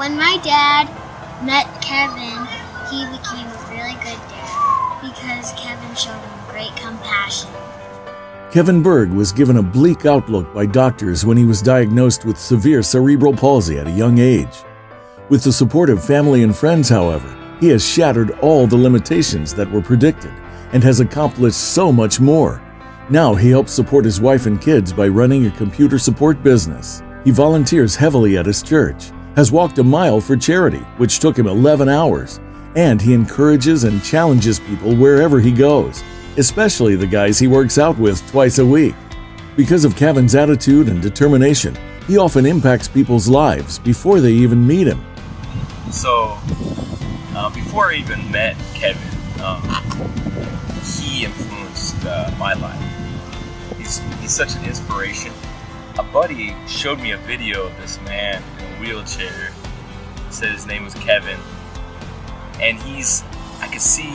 When my dad met Kevin, he became a really good dad because Kevin showed him great compassion. Kevin Berg was given a bleak outlook by doctors when he was diagnosed with severe cerebral palsy at a young age. With the support of family and friends, however, he has shattered all the limitations that were predicted and has accomplished so much more. Now he helps support his wife and kids by running a computer support business. He volunteers heavily at his church, has walked a mile for charity, which took him 11 hours, and he encourages and challenges people wherever he goes, especially the guys he works out with twice a week. Because of Kevin's attitude and determination, he often impacts people's lives before they even meet him. So, before I even met Kevin, he influenced my life. He's such an inspiration. A buddy showed me a video of this man in a wheelchair. He said his name was Kevin, and I could see,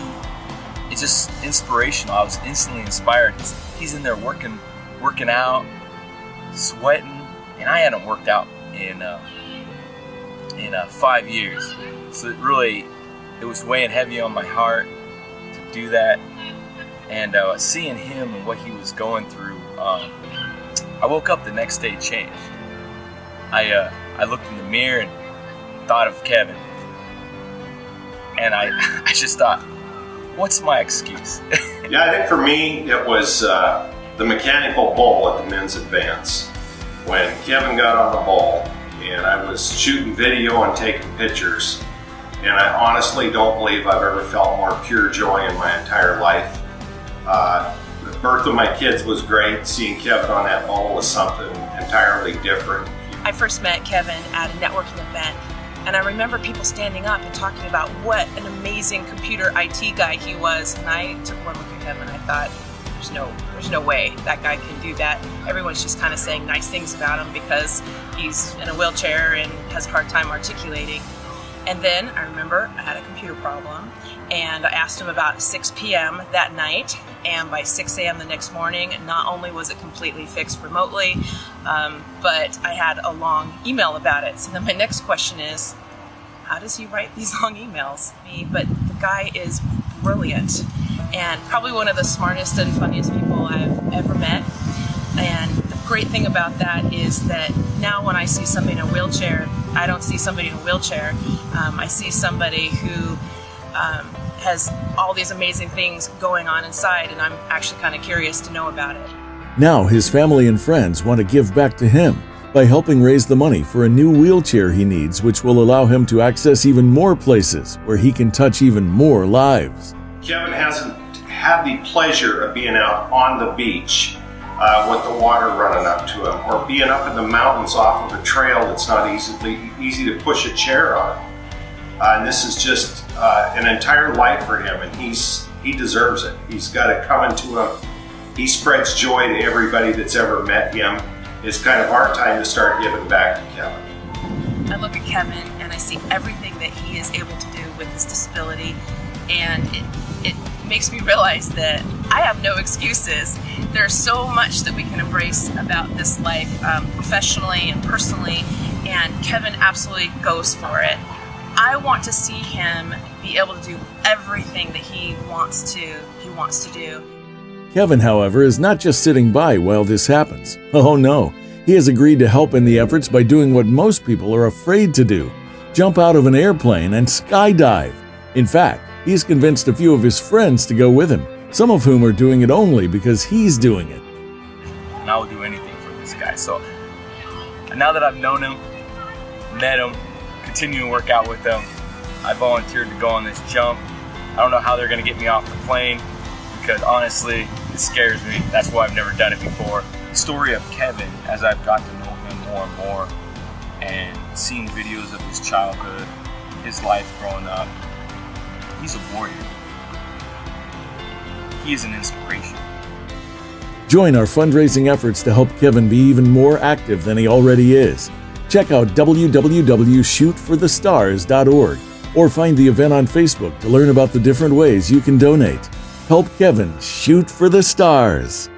it's just inspirational. I was instantly inspired. He's in there working out, sweating, and I hadn't worked out in 5 years. So it was weighing heavy on my heart to do that. And seeing him and what he was going through, I woke up the next day changed. I looked in the mirror and thought of Kevin, and I just thought, what's my excuse? Yeah, I think for me it was the mechanical bull at the men's advance. When Kevin got on the bull and I was shooting video and taking pictures, and I honestly don't believe I've ever felt more pure joy in my entire life. The birth of my kids was great. Seeing Kevin on that bull was something entirely different. I first met Kevin at a networking event, and I remember people standing up and talking about what an amazing computer IT guy he was, and I took one look at him and I thought, there's no way that guy can do that. Everyone's just kind of saying nice things about him because he's in a wheelchair and has a hard time articulating. And then I remember I had a computer problem, and I asked him about 6 p.m. that night, and by 6 a.m. the next morning, not only was it completely fixed remotely, but I had a long email about it. So then my next question is, how does he write these long emails? But the guy is brilliant, and probably one of the smartest and funniest people I've ever met. And the great thing about that is that now when I see somebody in a wheelchair, I don't see somebody in a wheelchair. I see somebody who has all these amazing things going on inside, and I'm actually kind of curious to know about it. Now his family and friends want to give back to him by helping raise the money for a new wheelchair he needs, which will allow him to access even more places where he can touch even more lives. Kevin hasn't had the pleasure of being out on the beach with the water running up to him, or being up in the mountains off of a trail that's not easy to push a chair on. And this is just an entire life for him, and he deserves it. He's got it coming to him. He spreads joy to everybody that's ever met him. It's kind of our time to start giving back to Kevin. I look at Kevin and I see everything that he is able to do with his disability, and it makes me realize that I have no excuses. There's so much that we can embrace about this life, professionally and personally, and Kevin absolutely goes for it. I want to see him be able to do everything that he wants to do. Kevin, however, is not just sitting by while this happens. Oh no, he has agreed to help in the efforts by doing what most people are afraid to do: jump out of an airplane and skydive. In fact, he's convinced a few of his friends to go with him, some of whom are doing it only because he's doing it. And I will do anything for this guy. So now that I've known him, met him, continue to work out with him, I volunteered to go on this jump. I don't know how they're going to get me off the plane, because honestly, it scares me. That's why I've never done it before. The story of Kevin, as I've got to know him more and more, and seen videos of his childhood, his life growing up, he's a warrior. He is an inspiration. Join our fundraising efforts to help Kevin be even more active than he already is. Check out www.shuteforthestars.org or find the event on Facebook to learn about the different ways you can donate. Help Kevin shoot for the stars.